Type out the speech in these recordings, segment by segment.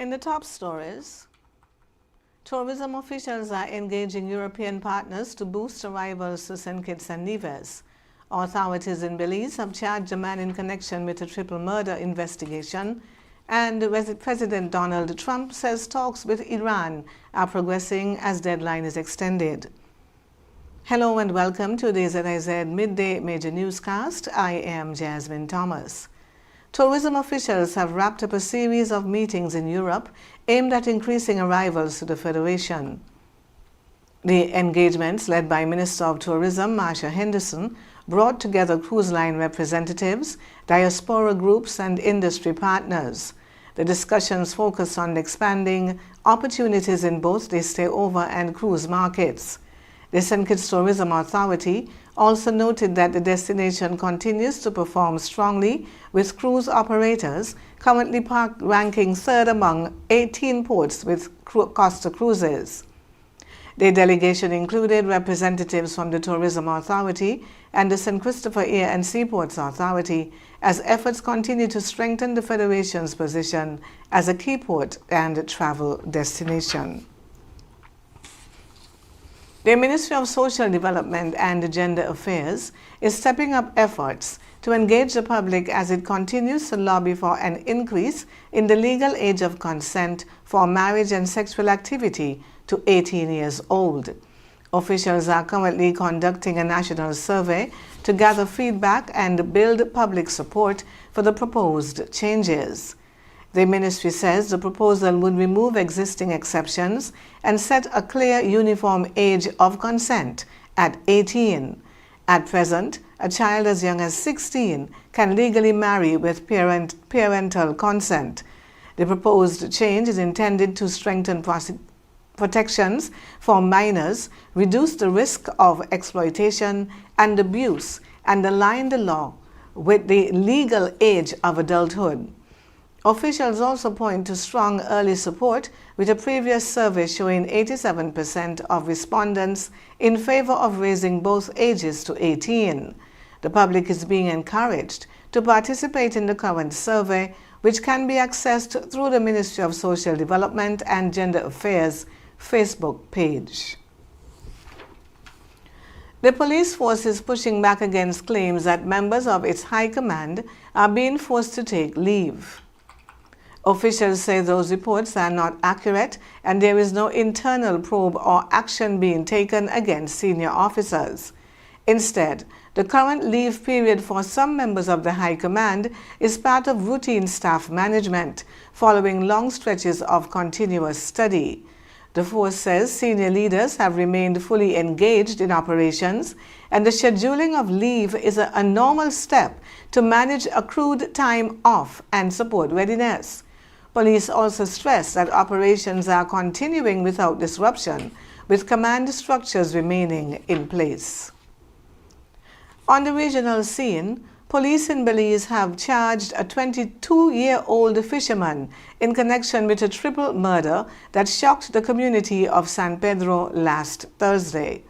In the top stories, tourism officials are engaging European partners to boost arrivals to St. Kitts and Nevis. Authorities in Belize have charged a man in connection with a triple murder investigation, and President Donald Trump says talks with Iran are progressing as deadline is extended. Hello and welcome to the ZIZ Midday Major Newscast. I am Jasmine Thomas. Tourism officials have wrapped up a series of meetings in Europe aimed at increasing arrivals to the Federation. The engagements, led by Minister of Tourism Marsha Henderson, brought together cruise line representatives, diaspora groups, and industry partners. The discussions focused on expanding opportunities in both the stay-over and cruise markets. The St. Kitts Tourism Authority also noted that the destination continues to perform strongly, with cruise operators currently ranking third among 18 ports with Costa Cruises. The delegation included representatives from the Tourism Authority and the St. Christopher Air and Seaports Authority as efforts continue to strengthen the Federation's position as a key port and travel destination. The Ministry of Social Development and Gender Affairs is stepping up efforts to engage the public as it continues to lobby for an increase in the legal age of consent for marriage and sexual activity to 18 years old. Officials are currently conducting a national survey to gather feedback and build public support for the proposed changes. The ministry says the proposal would remove existing exceptions and set a clear, uniform age of consent at 18. At present, a child as young as 16 can legally marry with parental consent. The proposed change is intended to strengthen protections for minors, reduce the risk of exploitation and abuse, and align the law with the legal age of adulthood. Officials also point to strong early support, with a previous survey showing 87% of respondents in favor of raising both ages to 18. The public is being encouraged to participate in the current survey, which can be accessed through the Ministry of Social Development and Gender Affairs Facebook page. The police force is pushing back against claims that members of its high command are being forced to take leave. Officials say those reports are not accurate and there is no internal probe or action being taken against senior officers. Instead, the current leave period for some members of the High Command is part of routine staff management, following long stretches of continuous study. The force says senior leaders have remained fully engaged in operations, and the scheduling of leave is a normal step to manage accrued time off and support readiness. Police also stress that operations are continuing without disruption, with command structures remaining in place. On the regional scene, police in Belize have charged a 22-year-old fisherman in connection with a triple murder that shocked the community of San Pedro last Thursday.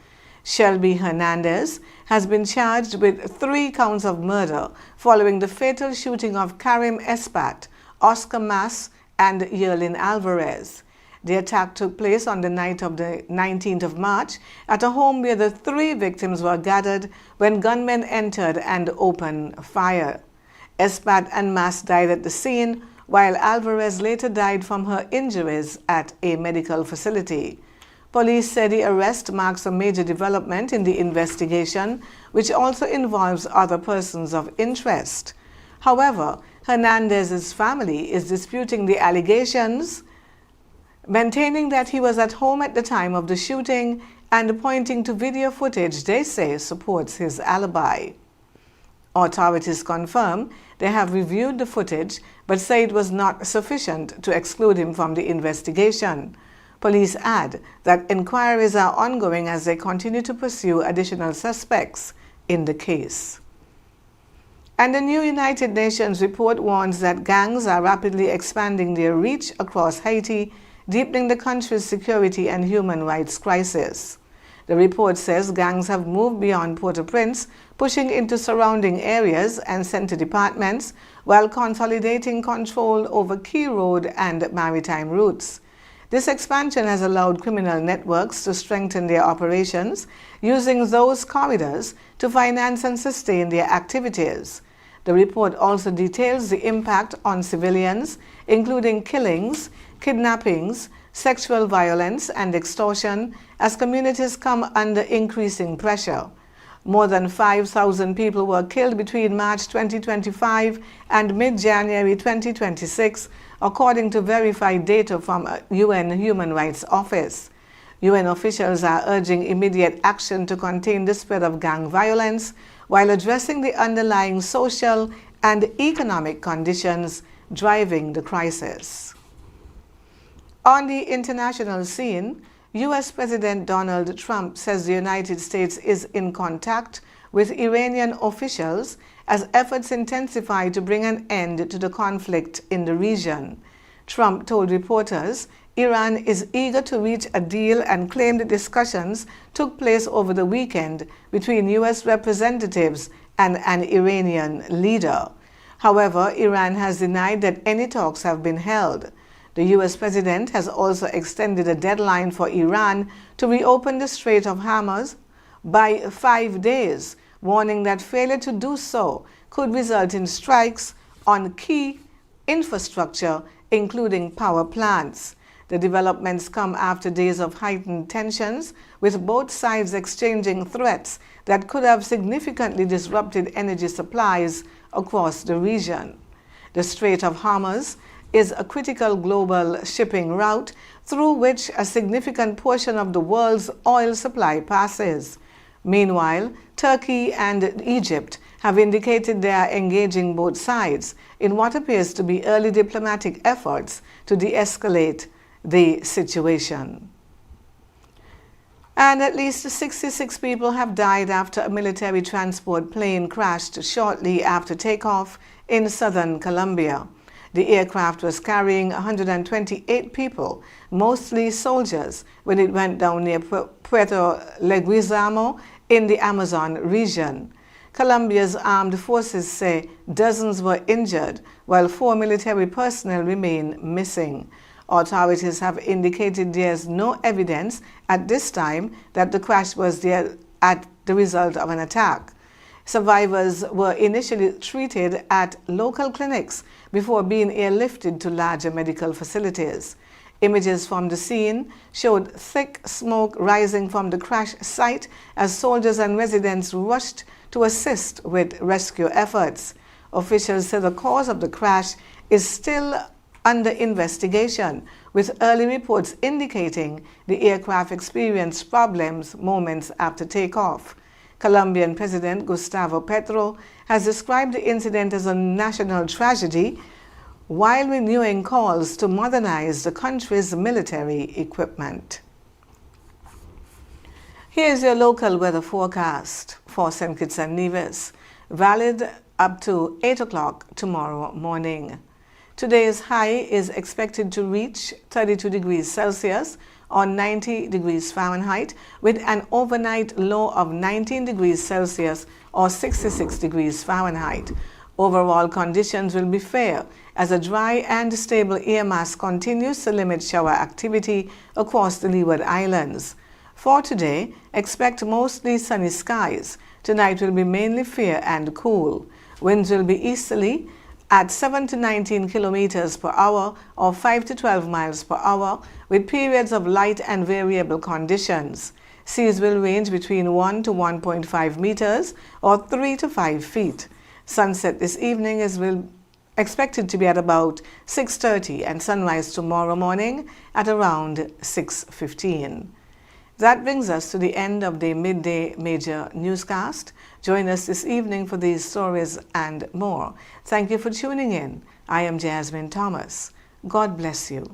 Shelby Hernandez has been charged with 3 counts of murder following the fatal shooting of Karim Espat, Oscar Mas, and Yerlin Alvarez. The attack took place on the night of the 19th of March at a home where the 3 victims were gathered when gunmen entered and opened fire. Espat and Mas died at the scene, while Alvarez later died from her injuries at a medical facility. Police said the arrest marks a major development in the investigation, which also involves other persons of interest. However, Hernandez's family is disputing the allegations, maintaining that he was at home at the time of the shooting and pointing to video footage they say supports his alibi. Authorities confirm they have reviewed the footage but say it was not sufficient to exclude him from the investigation. Police add that inquiries are ongoing as they continue to pursue additional suspects in the case. And the new United Nations report warns that gangs are rapidly expanding their reach across Haiti, deepening the country's security and human rights crisis. The report says gangs have moved beyond Port-au-Prince, pushing into surrounding areas and center departments while consolidating control over key road and maritime routes. This expansion has allowed criminal networks to strengthen their operations, using those corridors to finance and sustain their activities. The report also details the impact on civilians, including killings, kidnappings, sexual violence, and extortion, as communities come under increasing pressure. More than 5,000 people were killed between March 2025 and mid-January 2026, according to verified data from UN Human Rights Office. UN officials are urging immediate action to contain the spread of gang violence while addressing the underlying social and economic conditions driving the crisis. On the international scene, U.S. President Donald Trump says the United States is in contact with Iranian officials as efforts intensify to bring an end to the conflict in the region. Trump told reporters Iran is eager to reach a deal and claimed discussions took place over the weekend between U.S. representatives and an Iranian leader. However, Iran has denied that any talks have been held. The U.S. president has also extended a deadline for Iran to reopen the Strait of Hormuz by 5 days, warning that failure to do so could result in strikes on key infrastructure, including power plants. The developments come after days of heightened tensions, with both sides exchanging threats that could have significantly disrupted energy supplies across the region. The Strait of Hormuz is a critical global shipping route through which a significant portion of the world's oil supply passes. Meanwhile, Turkey and Egypt have indicated they are engaging both sides in what appears to be early diplomatic efforts to de-escalate the situation. And at least 66 people have died after a military transport plane crashed shortly after takeoff in southern Colombia. The aircraft was carrying 128 people, mostly soldiers, when it went down near Puerto Leguizamo in the Amazon region. Colombia's armed forces say dozens were injured, while 4 military personnel remain missing. Authorities have indicated there is no evidence at this time that the crash was at the result of an attack. Survivors were initially treated at local clinics before being airlifted to larger medical facilities. Images from the scene showed thick smoke rising from the crash site as soldiers and residents rushed to assist with rescue efforts. Officials say the cause of the crash is still under investigation, with early reports indicating the aircraft experienced problems moments after takeoff. Colombian President Gustavo Petro has described the incident as a national tragedy while renewing calls to modernize the country's military equipment. Here's your local weather forecast for St. Kitts and Nevis, valid up to 8 o'clock tomorrow morning. Today's high is expected to reach 32 degrees Celsius or 90 degrees Fahrenheit, with an overnight low of 19 degrees Celsius or 66 degrees Fahrenheit. Overall conditions will be fair as a dry and stable air mass continues to limit shower activity across the Leeward Islands. For today, expect mostly sunny skies. Tonight will be mainly fair and cool. Winds will be easterly at 7 to 19 kilometers per hour or 5 to 12 miles per hour, with periods of light and variable conditions. Seas will range between 1 to 1.5 meters or 3 to 5 feet. Sunset this evening is expected to be at about 6:30 and sunrise tomorrow morning at around 6:15. That brings us to the end of the Midday Major Newscast. Join us this evening for these stories and more. Thank you for tuning in. I am Jasmine Thomas. God bless you.